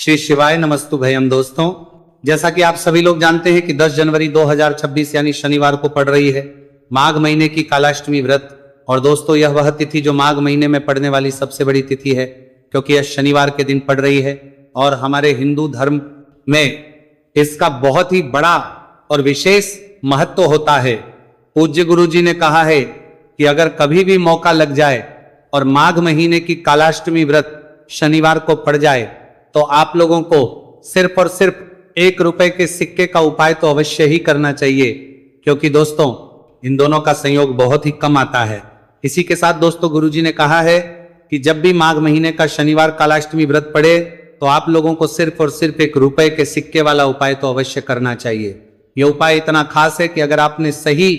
श्री शिवाय नमस्तु भयम। दोस्तों, जैसा कि आप सभी लोग जानते हैं कि 10 जनवरी 2026 यानी शनिवार को पड़ रही है माघ महीने की कालाष्टमी व्रत। और दोस्तों, यह वह तिथि जो माघ महीने में पड़ने वाली सबसे बड़ी तिथि है, क्योंकि यह शनिवार के दिन पड़ रही है। और हमारे हिंदू धर्म में इसका बहुत ही बड़ा और विशेष महत्व होता है। पूज्य गुरु जी ने कहा है कि अगर कभी भी मौका लग जाए और माघ महीने की कालाष्टमी व्रत शनिवार को पड़ जाए तो आप लोगों को सिर्फ और सिर्फ 1 रुपए के सिक्के का उपाय तो अवश्य ही करना चाहिए, क्योंकि दोस्तों इन दोनों का संयोग बहुत ही कम आता है। इसी के साथ दोस्तों, गुरुजी ने कहा है कि जब भी माघ महीने का शनिवार कालाष्टमी व्रत पड़े तो आप लोगों को सिर्फ और सिर्फ 1 रुपए के सिक्के वाला उपाय तो अवश्य करना चाहिए। यह उपाय इतना खास है कि अगर आपने सही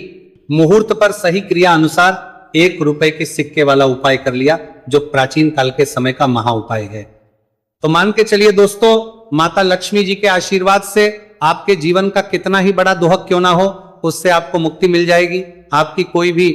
मुहूर्त पर सही क्रिया अनुसार 1 रुपए के सिक्के वाला उपाय कर लिया, जो प्राचीन काल के समय का महा उपाय है, तो मान के चलिए दोस्तों, माता लक्ष्मी जी के आशीर्वाद से आपके जीवन का कितना ही बड़ा दुहक क्यों ना हो, उससे आपको मुक्ति मिल जाएगी। आपकी कोई भी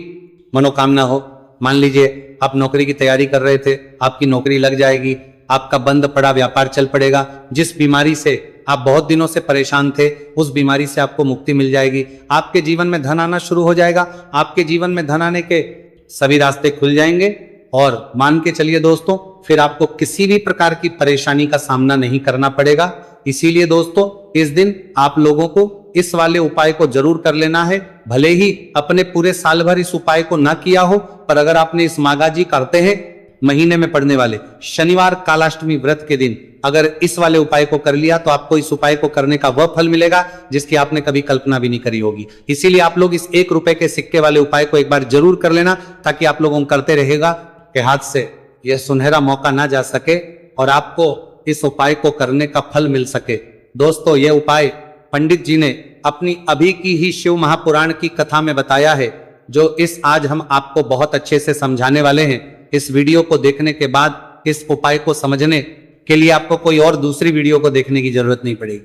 मनोकामना हो, मान लीजिए आप नौकरी की तैयारी कर रहे थे, आपकी नौकरी लग जाएगी, आपका बंद पड़ा व्यापार चल पड़ेगा, जिस बीमारी से आप बहुत दिनों से परेशान थे उस बीमारी से आपको मुक्ति मिल जाएगी, आपके जीवन में धन आना शुरू हो जाएगा, आपके जीवन में धन आने के सभी रास्ते खुल जाएंगे। और मान के चलिए दोस्तों, फिर आपको किसी भी प्रकार की परेशानी का सामना नहीं करना पड़ेगा। इसीलिए दोस्तों, इस दिन आप लोगों को इस वाले उपाय को जरूर कर लेना है। भले ही अपने पूरे साल भर इस उपाय को ना किया हो, पर अगर आपने इस माघाजी करते हैं महीने में पड़ने वाले शनिवार कालाष्टमी व्रत के दिन अगर इस वाले उपाय को कर लिया तो आपको इस उपाय को करने का वह फल मिलेगा जिसकी आपने कभी कल्पना भी नहीं करी होगी। इसीलिए आप लोग इस 1 रुपए के सिक्के वाले उपाय को एक बार जरूर कर लेना, ताकि आप लोगों को करते रहेगा के हाथ से यह सुनहरा मौका ना जा सके और आपको इस उपाय को करने का फल मिल सके। दोस्तों, यह उपाय पंडित जी ने अपनी अभी की ही शिव महापुराण की कथा में बताया है, जो इस आज हम आपको बहुत अच्छे से समझाने वाले हैं। इस वीडियो को देखने के बाद इस उपाय को समझने के लिए आपको कोई और दूसरी वीडियो को देखने की जरूरत नहीं पड़ेगी।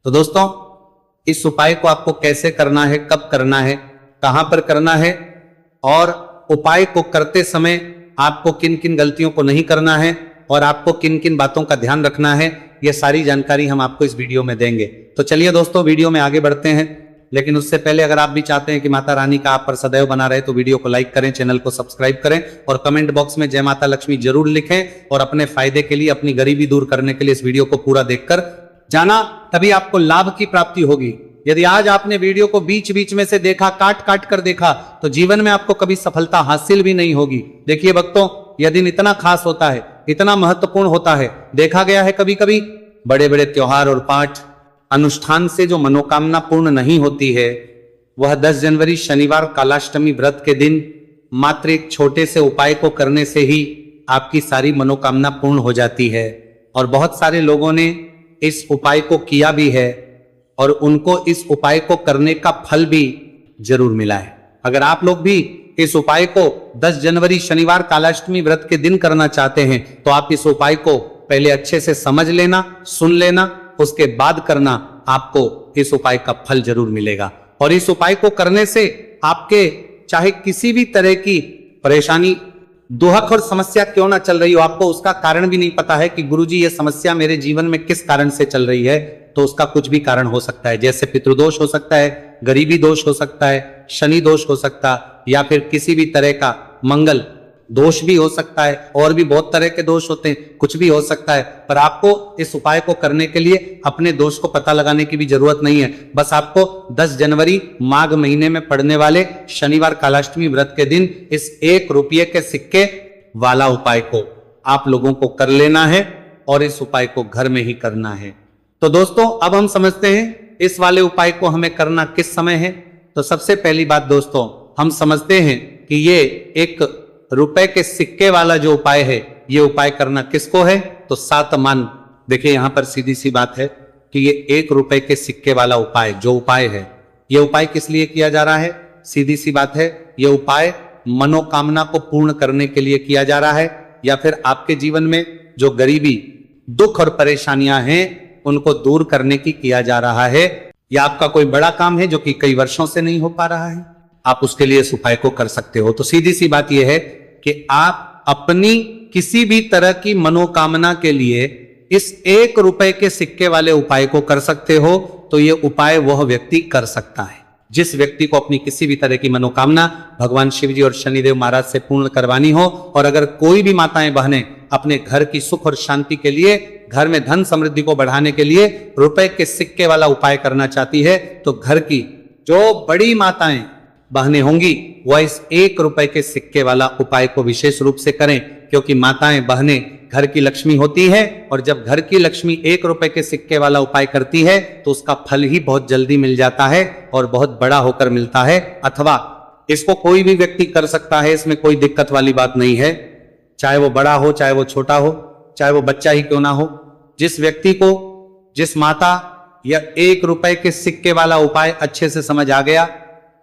तो दोस्तों, इस उपाय को आपको कैसे करना है, कब करना है, कहां पर करना है और उपाय को करते समय आपको किन किन गलतियों को नहीं करना है और आपको किन किन बातों का ध्यान रखना है, यह सारी जानकारी हम आपको इस वीडियो में देंगे। तो चलिए दोस्तों, वीडियो में आगे बढ़ते हैं। लेकिन उससे पहले अगर आप भी चाहते हैं कि माता रानी का आप पर सदैव बना रहे तो वीडियो को लाइक करें, चैनल को सब्सक्राइब करें और कमेंट बॉक्स में जय माता लक्ष्मी जरूर लिखें। और अपने फायदे के लिए, अपनी गरीबी दूर करने के लिए इस वीडियो को पूरा देखकर जाना, तभी आपको लाभ की प्राप्ति होगी। यदि आज आपने वीडियो को बीच बीच में से देखा, काट काट कर देखा, तो जीवन में आपको कभी सफलता हासिल भी नहीं होगी। देखिए भक्तों, यह दिन इतना खास होता है, इतना महत्वपूर्ण होता है। देखा गया है कभी कभी बड़े बड़े त्योहार और पाठ अनुष्ठान से जो मनोकामना पूर्ण नहीं होती है, वह 10 जनवरी शनिवार कालाष्टमी व्रत के दिन मात्र एक छोटे से उपाय को करने से ही आपकी सारी मनोकामना पूर्ण हो जाती है। और बहुत सारे लोगों ने इस उपाय को किया भी है और उनको इस उपाय को करने का फल भी जरूर मिला है। अगर आप लोग भी इस उपाय को 10 जनवरी शनिवार कालाष्टमी व्रत के दिन करना चाहते हैं तो आप इस उपाय को पहले अच्छे से समझ लेना, सुन लेना, उसके बाद करना, आपको इस उपाय का फल जरूर मिलेगा। और इस उपाय को करने से आपके चाहे किसी भी तरह की परेशानी, दुहक और समस्या क्यों ना चल रही हो, आपको उसका कारण भी नहीं पता है कि गुरुजी ये समस्या मेरे जीवन में किस कारण से चल रही है, तो उसका कुछ भी कारण हो सकता है। जैसे पितृदोष हो सकता है, गरीबी दोष हो सकता है, शनि दोष हो सकता है, या फिर किसी भी तरह का मंगल दोष भी हो सकता है, और भी बहुत तरह के दोष होते हैं, कुछ भी हो सकता है। पर आपको इस उपाय को करने के लिए अपने दोष को पता लगाने की भी जरूरत नहीं है। बस आपको 10 जनवरी माघ महीने में पड़ने वाले शनिवार कालाष्टमी व्रत के दिन इस 1 रुपये के सिक्के वाला उपाय को आप लोगों को कर लेना है और इस उपाय को घर में ही करना है। तो दोस्तों, अब हम समझते हैं इस वाले उपाय को हमें करना किस समय है। तो सबसे पहली बात दोस्तों, हम समझते हैं कि ये 1 रुपए के सिक्के वाला जो उपाय है, ये उपाय करना किसको है, तो 7 मान। देखिए यहां पर सीधी सी बात है कि ये 1 रुपए के सिक्के वाला उपाय जो उपाय है, ये उपाय किस लिए किया जा रहा है, सीधी सी बात है, ये उपाय मनोकामना को पूर्ण करने के लिए किया जा रहा है, या फिर आपके जीवन में जो गरीबी, दुख और परेशानियां हैं उनको दूर करने की किया जा रहा है। या आपका कोई बड़ा काम है जो कि कई वर्षों से नहीं हो पा रहा है, आप उसके लिए इस उपाय को कर सकते हो। तो सीधी सी बात यह है कि आप अपनी किसी भी तरह की मनोकामना के लिए इस 1 रुपए के सिक्के वाले उपाय को कर सकते हो, तो ये उपाय वह व्यक्ति कर सकता है जिस व्यक्ति को अपनी किसी भी तरह की मनोकामना भगवान शिव जी और शनिदेव महाराज से पूर्ण करवानी हो। और अगर कोई भी माताएं बहनें अपने घर की सुख और शांति के लिए, घर में धन समृद्धि को बढ़ाने के लिए रुपए के सिक्के वाला उपाय करना चाहती है, तो घर की जो बड़ी माताएं बहनें होंगी वह इस 1 रुपए के सिक्के वाला उपाय को विशेष रूप से करें, क्योंकि माताएं बहनें घर की लक्ष्मी होती है और जब घर की लक्ष्मी 1 रुपए के सिक्के वाला उपाय करती है तो उसका फल ही बहुत जल्दी मिल जाता है और बहुत बड़ा होकर मिलता है। अथवा इसको कोई भी व्यक्ति कर सकता है, इसमें कोई दिक्कत वाली बात नहीं है, चाहे वो बड़ा हो, चाहे वो छोटा हो, चाहे वो बच्चा ही क्यों ना हो। जिस व्यक्ति को, जिस माता या 1 रुपए के सिक्के वाला उपाय अच्छे से समझ आ गया,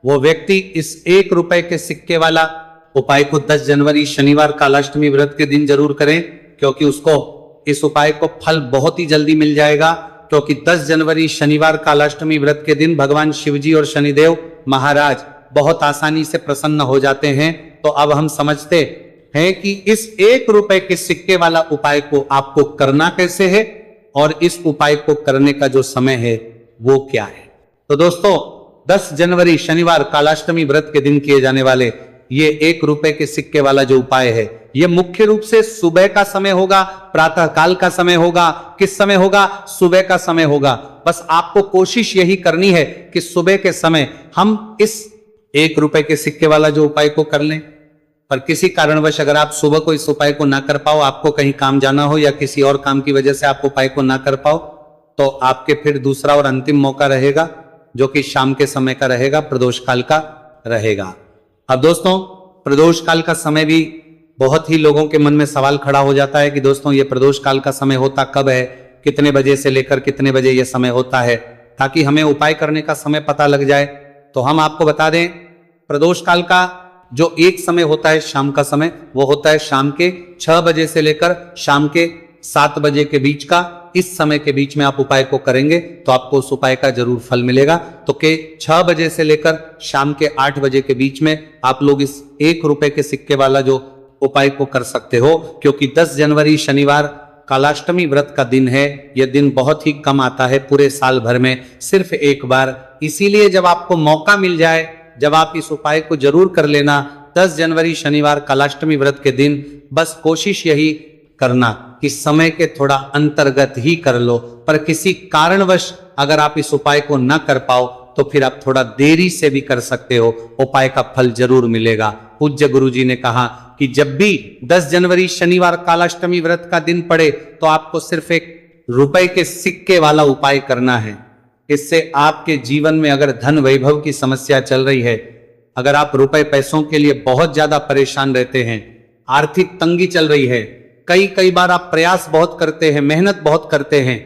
वो व्यक्ति इस 1 रुपए के सिक्के वाला उपाय को 10 जनवरी शनिवार कालाष्टमी व्रत के दिन जरूर करें, क्योंकि उसको इस उपाय को फल बहुत ही जल्दी मिल जाएगा। क्योंकि 10 जनवरी शनिवार कालाष्टमी व्रत के दिन भगवान शिवजी और शनिदेव महाराज बहुत आसानी से प्रसन्न हो जाते हैं। तो अब हम समझते हैं कि इस 1 रुपए के सिक्के वाला उपाय को आपको करना कैसे है और इस उपाय को करने का जो समय है वो क्या है। तो दोस्तों, 10 जनवरी शनिवार कालाष्टमी व्रत के दिन किए जाने वाले ये 1 रुपए के सिक्के वाला जो उपाय है, ये मुख्य रूप से सुबह का समय होगा, प्रातः काल का समय होगा। किस समय होगा? सुबह का समय होगा। बस आपको कोशिश यही करनी है कि सुबह के समय हम इस 1 रुपए के सिक्के वाला जो उपाय को कर लें। पर किसी कारणवश अगर आप सुबह को इस उपाय को ना कर पाओ, आपको कहीं काम जाना हो या किसी और काम की वजह से आप उपाय को ना कर पाओ, तो आपके फिर दूसरा और अंतिम मौका रहेगा, जो कि शाम के समय का रहेगा, प्रदोष काल का रहेगा। अब दोस्तों, प्रदोष काल का समय भी बहुत ही लोगों के मन में सवाल खड़ा हो जाता है कि दोस्तों ये प्रदोष काल का समय होता कब है, कितने बजे से लेकर कितने बजे ये समय होता है, ताकि हमें उपाय करने का समय पता लग जाए। तो हम आपको बता दें, प्रदोष काल का जो एक समय होता है शाम का समय, वो होता है शाम के 6 बजे से लेकर शाम के 7 बजे के बीच का। इस समय के बीच में आप उपाय को करेंगे तो आपको उस उपाय का जरूर फल मिलेगा। तो के 6 बजे से लेकर शाम के 8 बजे के बीच में आप लोग इस 1 रुपए के सिक्के वाला जो उपाय को कर सकते हो, क्योंकि 10 जनवरी शनिवार कालाष्टमी व्रत का दिन है। यह दिन बहुत ही कम आता है पूरे साल भर में, सिर्फ एक बार। इसीलिए जब आपको मौका मिल जाए, जब आप इस उपाय को जरूर कर लेना 10 जनवरी शनिवार कालाष्टमी व्रत के दिन। बस कोशिश यही करना कि समय के थोड़ा अंतर्गत ही कर लो, पर किसी कारणवश अगर आप इस उपाय को न कर पाओ तो फिर आप थोड़ा देरी से भी कर सकते हो, उपाय का फल जरूर मिलेगा। पूज्य गुरुजी ने कहा कि जब भी 10 जनवरी शनिवार कालाष्टमी व्रत का दिन पड़े तो आपको सिर्फ 1 रुपए के सिक्के वाला उपाय करना है। इससे आपके जीवन में अगर धन वैभव की समस्या चल रही है, अगर आप रुपए पैसों के लिए बहुत ज्यादा परेशान रहते हैं, आर्थिक तंगी चल रही है, कई बार आप प्रयास बहुत करते हैं, मेहनत बहुत करते हैं,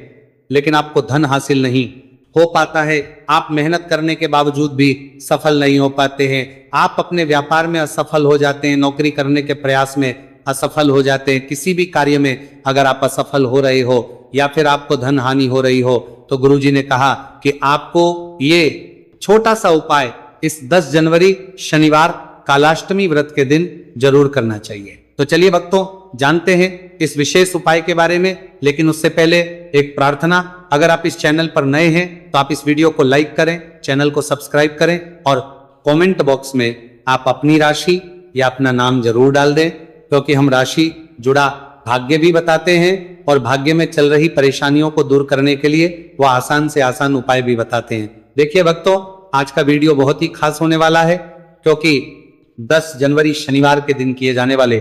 लेकिन आपको धन हासिल नहीं हो पाता है, आप मेहनत करने के बावजूद भी सफल नहीं हो पाते हैं, आप अपने व्यापार में असफल हो जाते हैं, नौकरी करने के प्रयास में असफल हो जाते हैं, किसी भी कार्य में अगर आप असफल हो रहे हो या फिर आपको धन हानि हो रही हो, तो गुरुजी ने कहा कि आपको ये छोटा सा उपाय इस 10 जनवरी शनिवार कालाष्टमी व्रत के दिन जरूर करना चाहिए। तो चलिए भक्तों, जानते हैं इस विशेष उपाय के बारे में, लेकिन उससे पहले एक प्रार्थना। अगर आप इस चैनल पर नए हैं तो आप इस वीडियो को लाइक करें, चैनल को सब्सक्राइब करें और कमेंट बॉक्स में आप अपनी राशि या अपना नाम जरूर डाल दें, क्योंकि हम राशि जुड़ा भाग्य भी बताते हैं और भाग्य में चल रही परेशानियों को दूर करने के लिए वह आसान से आसान उपाय भी बताते हैं। देखिए भक्तों, आज का वीडियो बहुत ही खास होने वाला है, क्योंकि 10 जनवरी शनिवार के दिन किए जाने वाले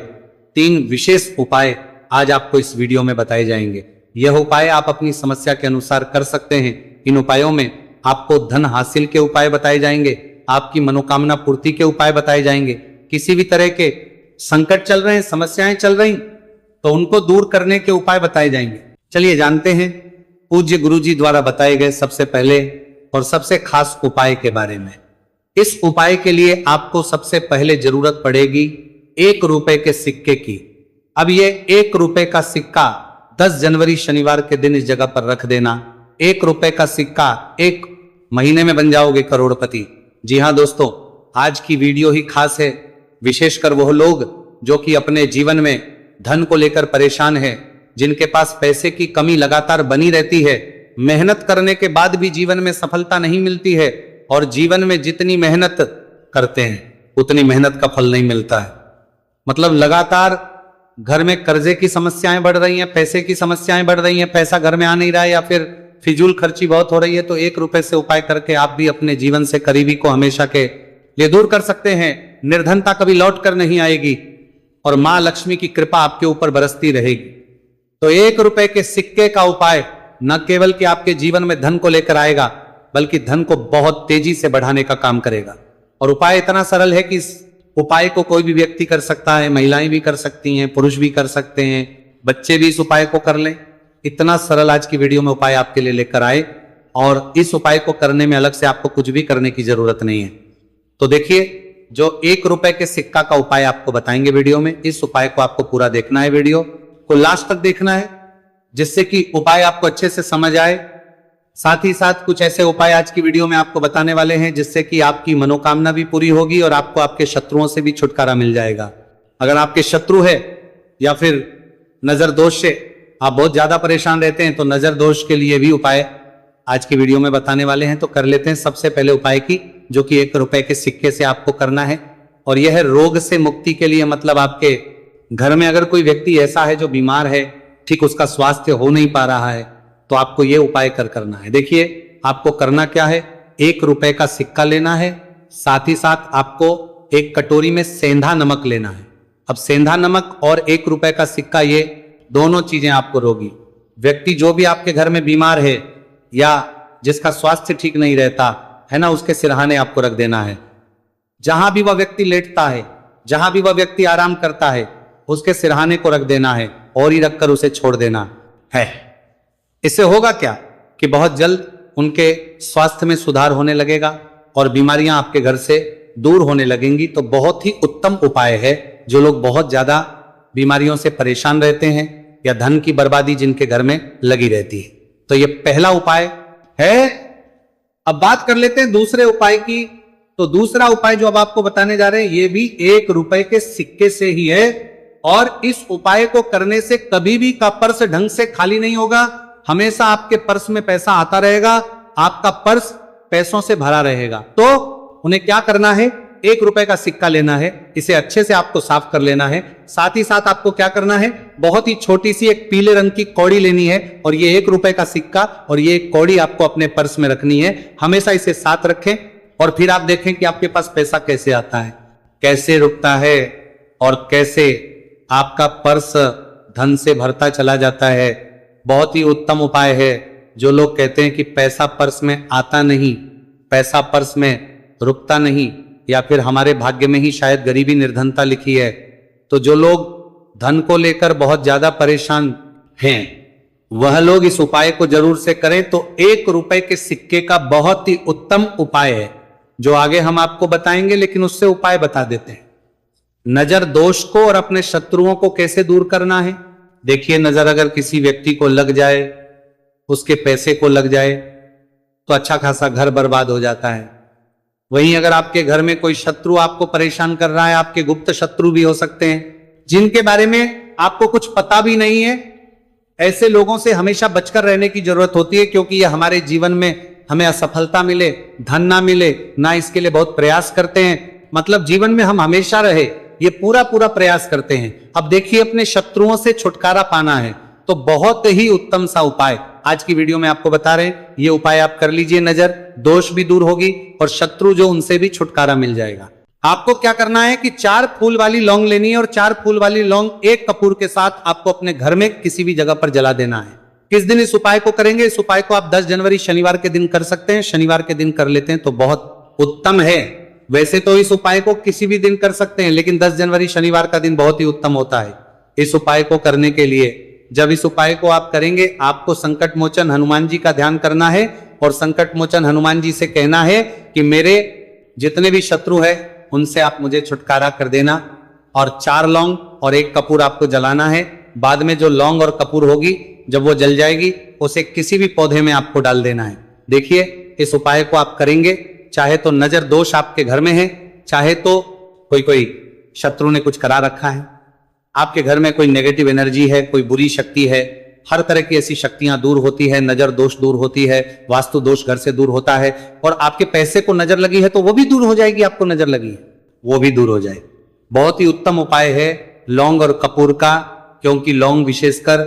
3 विशेष उपाय आज आपको इस वीडियो में बताए जाएंगे। यह उपाय आप अपनी समस्या के अनुसार कर सकते हैं। इन उपायों में आपको धन हासिल के उपाय बताए जाएंगे, आपकी मनोकामना पूर्ति के उपाय बताए जाएंगे, किसी भी तरह के संकट चल रहे हैं, समस्याएं चल रही तो उनको दूर करने के उपाय बताए जाएंगे। चलिए जानते हैं पूज्य गुरुजी द्वारा बताए गए सबसे पहले और सबसे खास उपाय के बारे में। इस उपाय के लिए आपको सबसे पहले जरूरत पड़ेगी 1 रुपए के सिक्के की। अब ये 1 रुपए का सिक्का 10 जनवरी शनिवार के दिन इस जगह पर रख देना। 1 रुपए का सिक्का 1 महीने में बन जाओगे करोड़पति। जी हाँ दोस्तों, आज की वीडियो ही खास है, विशेषकर वह लोग जो कि अपने जीवन में धन को लेकर परेशान है, जिनके पास पैसे की कमी लगातार बनी रहती है, मेहनत करने के बाद भी जीवन में सफलता नहीं मिलती है, और जीवन में जितनी मेहनत करते हैं उतनी मेहनत का फल नहीं मिलता है। मतलब लगातार घर में कर्जे की समस्याएं बढ़ रही हैं, पैसे की समस्याएं बढ़ रही हैं, पैसा घर में आ नहीं रहा है, या फिर फिजूल खर्ची बहुत हो रही है, तो 1 रुपए से उपाय करके आप भी अपने जीवन से करीबी को हमेशा के लिए दूर कर सकते हैं। निर्धनता कभी लौट कर नहीं आएगी और मां लक्ष्मी की कृपा आपके ऊपर बरसती रहेगी। तो 1 रुपए के सिक्के का उपाय न केवल कि आपके जीवन में धन को लेकर आएगा, बल्कि धन को बहुत तेजी से बढ़ाने का काम करेगा। और उपाय इतना सरल है कि इस उपाय को कोई भी व्यक्ति कर सकता है, महिलाएं भी कर सकती हैं, पुरुष भी कर सकते हैं, बच्चे भी इस उपाय को कर लें। इतना सरल आज की वीडियो में उपाय आपके लिए लेकर आए, और इस उपाय को करने में अलग से आपको कुछ भी करने की जरूरत नहीं है। तो देखिए, जो 1 रुपए के सिक्का का उपाय आपको बताएंगे वीडियो में, इस उपाय को आपको पूरा देखना है, वीडियो को लास्ट तक देखना है, जिससे कि उपाय आपको अच्छे से समझ आए। साथ ही साथ कुछ ऐसे उपाय आज की वीडियो में आपको बताने वाले हैं जिससे कि आपकी मनोकामना भी पूरी होगी और आपको आपके शत्रुओं से भी छुटकारा मिल जाएगा। अगर आपके शत्रु है या फिर नजर दोष से आप बहुत ज्यादा परेशान रहते हैं, तो नजर दोष के लिए भी उपाय आज की वीडियो में बताने वाले हैं। तो कर लेते हैं सबसे पहले उपाय की, जो कि 1 रुपए के सिक्के से आपको करना है, और यह है रोग से मुक्ति के लिए। मतलब आपके घर में अगर कोई व्यक्ति ऐसा है जो बीमार है, ठीक उसका स्वास्थ्य हो नहीं पा रहा है, तो आपको यह उपाय करना है। देखिए, आपको करना क्या है, 1 रुपए का सिक्का लेना है, साथ ही साथ आपको 1 कटोरी में सेंधा नमक लेना है। अब सेंधा नमक और 1 रुपए का सिक्का, ये दोनों चीजें आपको रोगी व्यक्ति, जो भी आपके घर में बीमार है या जिसका स्वास्थ्य ठीक नहीं रहता है ना, उसके सिरहाने आपको रख देना है। जहां भी वह व्यक्ति लेटता है, जहां भी वह व्यक्ति आराम करता है, उसके सिरहाने को रख देना है और ही रखकर उसे छोड़ देना है। इससे होगा क्या कि बहुत जल्द उनके स्वास्थ्य में सुधार होने लगेगा और बीमारियां आपके घर से दूर होने लगेंगी। तो बहुत ही उत्तम उपाय है। जो लोग बहुत ज्यादा बीमारियों से परेशान रहते हैं या धन की बर्बादी जिनके घर में लगी रहती है, तो ये पहला उपाय है। अब बात कर लेते हैं दूसरे उपाय की। तो दूसरा उपाय जो अब आपको बताने जा रहे हैं, ये भी 1 रुपए के सिक्के से ही है, और इस उपाय को करने से कभी भी का पर्स ढंग से खाली नहीं होगा। हमेशा आपके पर्स में पैसा आता रहेगा, आपका पर्स पैसों से भरा रहेगा। तो उन्हें क्या करना है, 1 रुपए का सिक्का लेना है, इसे अच्छे से आपको साफ कर लेना है। साथ ही साथ आपको क्या करना है, बहुत ही छोटी सी एक पीले रंग की कौड़ी लेनी है, और ये 1 रुपए का सिक्का और ये एक कौड़ी आपको अपने पर्स में रखनी है। हमेशा इसे साथ रखें, और फिर आप देखें कि आपके पास पैसा कैसे आता है, कैसे रुकता है, और कैसे आपका पर्स धन से भरता चला जाता है। बहुत ही उत्तम उपाय है। जो लोग कहते हैं कि पैसा पर्स में आता नहीं, पैसा पर्स में रुकता नहीं, या फिर हमारे भाग्य में ही शायद गरीबी निर्धनता लिखी है, तो जो लोग धन को लेकर बहुत ज्यादा परेशान हैं, वह लोग इस उपाय को जरूर से करें। तो 1 रुपए के सिक्के का बहुत ही उत्तम उपाय है, जो आगे हम आपको बताएंगे, लेकिन उससे उपाय बता देते हैं। नजर दोष को और अपने शत्रुओं को कैसे दूर करना है। देखिए, नजर अगर किसी व्यक्ति को लग जाए, उसके पैसे को लग जाए, तो अच्छा खासा घर बर्बाद हो जाता है। वहीं अगर आपके घर में कोई शत्रु आपको परेशान कर रहा है, आपके गुप्त शत्रु भी हो सकते हैं, जिनके बारे में आपको कुछ पता भी नहीं है, ऐसे लोगों से हमेशा बचकर रहने की जरूरत होती है, क्योंकि यह हमारे जीवन में हमें असफलता मिले, धन ना मिले, ना इसके लिए बहुत प्रयास करते हैं। मतलब जीवन में हम हमेशा रहे, ये पूरा प्रयास करते हैं। अब देखिए, अपने शत्रुओं से छुटकारा पाना है, तो बहुत ही उत्तम सा उपाय आज की वीडियो में आपको बता रहे हैं। ये उपाय आप कर लीजिए, नजर दोष भी दूर होगी और शत्रु जो उनसे भी छुटकारा मिल जाएगा। आपको क्या करना है कि 4 फूल वाली लौंग लेनी है, और 4 फूल वाली लौंग 1 कपूर के साथ आपको अपने घर में किसी भी जगह पर जला देना है। किस दिन इस उपाय को करेंगे? इस उपाय को आप 10 जनवरी शनिवार के दिन कर सकते हैं। शनिवार के दिन कर लेते हैं तो बहुत उत्तम है। वैसे तो इस उपाय को किसी भी दिन कर सकते हैं, लेकिन 10 जनवरी शनिवार का दिन बहुत ही उत्तम होता है इस उपाय को करने के लिए। जब इस उपाय को आप करेंगे, आपको संकट मोचन हनुमान जी का ध्यान करना है, और संकट मोचन हनुमान जी से कहना है कि मेरे जितने भी शत्रु है उनसे आप मुझे छुटकारा कर देना। और 4 लौंग और 1 कपूर आपको जलाना है। बाद में जो लौंग और कपूर होगी, जब वो जल जाएगी, उसे किसी भी पौधे में आपको डाल देना है। देखिए, इस उपाय को आप करेंगे, चाहे तो नजर दोष आपके घर में है, चाहे तो कोई शत्रु ने कुछ करा रखा है, आपके घर में कोई नेगेटिव एनर्जी है, कोई बुरी शक्ति है, हर तरह की ऐसी शक्तियां दूर होती है, नजर दोष दूर होती है, वास्तु दोष घर से दूर होता है, और आपके पैसे को नजर लगी है तो वो भी दूर हो जाएगी, आपको नजर लगी है वो भी दूर हो जाए। बहुत ही उत्तम उपाय है लौंग और कपूर का, क्योंकि लौंग विशेषकर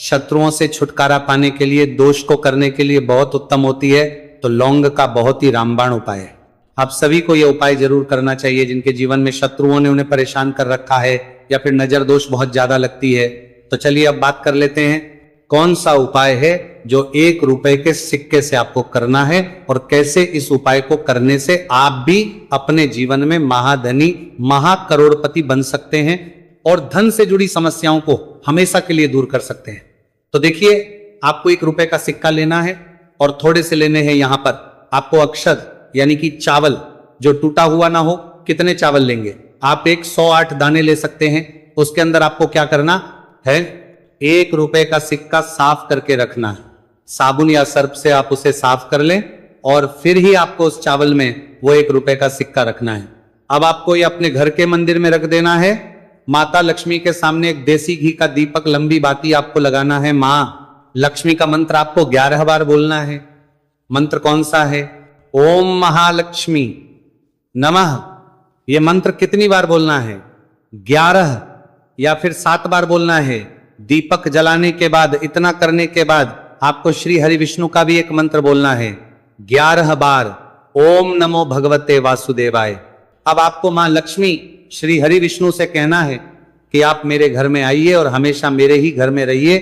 शत्रुओं से छुटकारा पाने के लिए, दोष को करने के लिए बहुत उत्तम होती है। तो लौंग का बहुत ही रामबाण उपाय है। आप सभी को यह उपाय जरूर करना चाहिए जिनके जीवन में शत्रुओं ने उन्हें परेशान कर रखा है या फिर नजर दोष बहुत ज्यादा लगती है। तो चलिए अब बात कर लेते हैं कौन सा उपाय है जो 1 रुपए के सिक्के से आपको करना है, और कैसे इस उपाय को करने से आप भी अपने जीवन में महाधनी, महाकरोड़पति बन सकते हैं और धन से जुड़ी समस्याओं को हमेशा के लिए दूर कर सकते हैं। तो देखिए, आपको 1 रुपए का सिक्का लेना है और थोड़े से लेने हैं। यहां पर आपको अक्षत यानी कि चावल जो टूटा हुआ ना हो, कितने चावल लेंगे आप? 108 दाने ले सकते हैं। उसके अंदर आपको क्या करना है, 1 रुपए का सिक्का साफ करके रखना है। साबुन या सर्फ से आप उसे साफ कर लें और फिर ही आपको उस चावल में वो 1 रुपए का सिक्का रखना है। अब आपको ये अपने घर के मंदिर में रख देना है। माता लक्ष्मी के सामने एक देसी घी का दीपक, लंबी बाती आपको लगाना है। मां लक्ष्मी का मंत्र आपको 11 बार बोलना है। मंत्र कौन सा है? ओम महालक्ष्मी नमः। यह मंत्र कितनी बार बोलना है? 11 या फिर 7 बार बोलना है। दीपक जलाने के बाद, इतना करने के बाद आपको श्री हरि विष्णु का भी एक मंत्र बोलना है 11 बार, ओम नमो भगवते वासुदेवाय। अब आपको मां लक्ष्मी, श्री हरि विष्णु से कहना है कि आप मेरे घर में आइए और हमेशा मेरे ही घर में रहिए,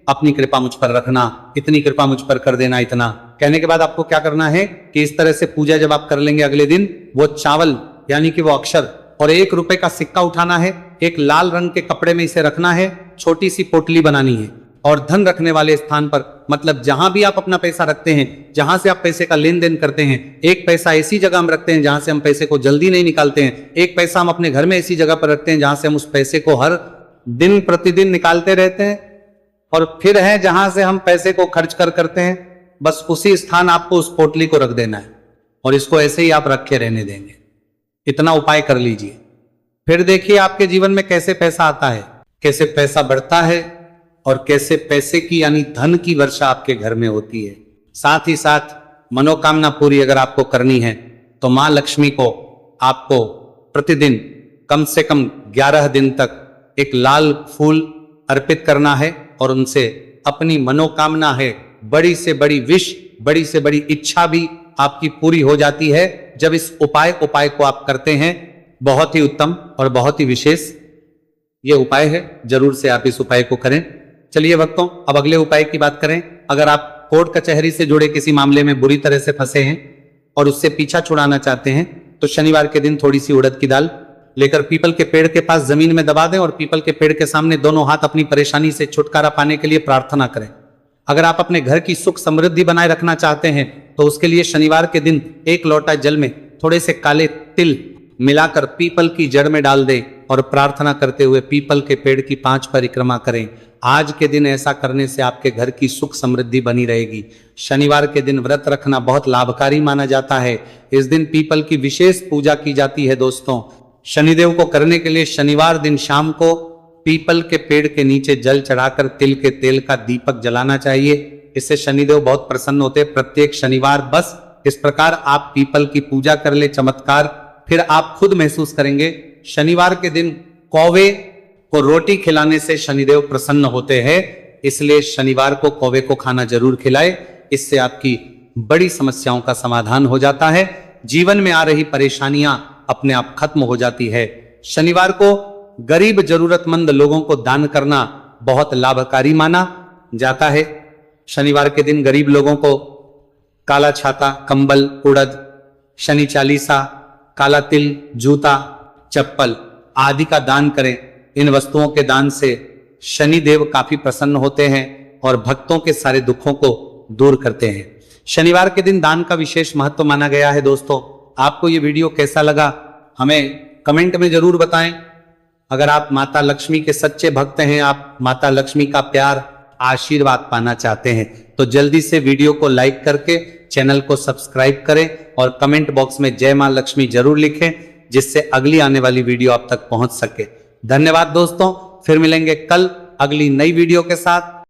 अपनी कृपा मुझ पर रखना, इतनी कृपा मुझ पर कर देना। इतना कहने के बाद आपको क्या करना है कि इस तरह से पूजा जब आप कर लेंगे, अगले दिन वो चावल यानी कि वो अक्षर और 1 रुपए का सिक्का उठाना है। एक लाल रंग के कपड़े में इसे रखना है, छोटी सी पोटली बनानी है और धन रखने वाले स्थान पर, मतलब जहां भी आप अपना पैसा रखते हैं, जहां से आप पैसे का लेन देन करते हैं, एक पैसा ऐसी जगह हम रखते हैं जहां से हम पैसे को जल्दी नहीं निकालते हैं, एक पैसा हम अपने घर में ऐसी जगह पर रखते हैं जहां से हम उस पैसे को हर दिन प्रतिदिन निकालते रहते हैं, और फिर है जहां से हम पैसे को खर्च करते हैं। बस उसी स्थान आपको उस पोटली को रख देना है और इसको ऐसे ही आप रखे रहने देंगे। इतना उपाय कर लीजिए, फिर देखिए आपके जीवन में कैसे पैसा आता है, कैसे पैसा बढ़ता है और कैसे पैसे की यानी धन की वर्षा आपके घर में होती है। साथ ही साथ मनोकामना पूरी अगर आपको करनी है तो मां लक्ष्मी को आपको प्रतिदिन कम से कम 11 दिन तक एक लाल फूल अर्पित करना है और उनसे अपनी मनोकामना है, बड़ी से बड़ी विश, बड़ी से बड़ी इच्छा भी आपकी पूरी हो जाती है जब इस उपाय को आप करते हैं। बहुत ही उत्तम और बहुत ही विशेष ये उपाय है, जरूर से आप इस उपाय को करें। चलिए भक्तों, अब अगले उपाय की बात करें। अगर आप कोर्ट कचहरी से जुड़े किसी मामले में बुरी तरह से फंसे हैं और उससे पीछा छुड़ाना चाहते हैं तो शनिवार के दिन थोड़ी सी उड़द की दाल लेकर पीपल के पेड़ के पास जमीन में दबा दें और पीपल के पेड़ के सामने दोनों हाथ अपनी परेशानी से छुटकारा पाने के लिए प्रार्थना करें। अगर आप अपने घर की सुख समृद्धि बनाए रखना चाहते हैं तो उसके लिए शनिवार के दिन 1 लोटा जल में थोड़े से काले तिल मिलाकर पीपल की जड़ में डाल दें और प्रार्थना करते हुए पीपल के पेड़ की 5 परिक्रमा करें। आज के दिन ऐसा करने से आपके घर की सुख समृद्धि बनी रहेगी। शनिवार के दिन व्रत रखना बहुत लाभकारी माना जाता है। इस दिन पीपल की विशेष पूजा की जाती है। दोस्तों, शनिदेव को करने के लिए शनिवार दिन शाम को पीपल के पेड़ के नीचे जल चढ़ाकर तिल के तेल का दीपक जलाना चाहिए। इससे शनिदेव बहुत प्रसन्न होते हैं। प्रत्येक शनिवार बस इस प्रकार आप पीपल की पूजा कर ले, चमत्कार फिर आप खुद महसूस करेंगे। शनिवार के दिन कौवे को रोटी खिलाने से शनिदेव प्रसन्न होते हैं, इसलिए शनिवार को कौवे को खाना जरूर खिलाए। इससे आपकी बड़ी समस्याओं का समाधान हो जाता है, जीवन में आ रही परेशानियां अपने आप खत्म हो जाती है। शनिवार को गरीब जरूरतमंद लोगों को दान करना बहुत लाभकारी माना जाता है। शनिवार के दिन गरीब लोगों को काला छाता, कंबल, उड़द, शनि चालीसा, काला तिल, जूता, चप्पल आदि का दान करें। इन वस्तुओं के दान से शनि देव काफी प्रसन्न होते हैं और भक्तों के सारे दुखों को दूर करते हैं। शनिवार के दिन दान का विशेष महत्व माना गया है। दोस्तों, आपको ये वीडियो कैसा लगा हमें कमेंट में जरूर बताएं। अगर आप माता लक्ष्मी के सच्चे भक्त हैं, आप माता लक्ष्मी का प्यार, आशीर्वाद पाना चाहते हैं तो जल्दी से वीडियो को लाइक करके चैनल को सब्सक्राइब करें और कमेंट बॉक्स में जय मां लक्ष्मी जरूर लिखें, जिससे अगली आने वाली वीडियो आप तक पहुंच सके। धन्यवाद दोस्तों। फिर मिलेंगे कल अगली नई वीडियो के साथ।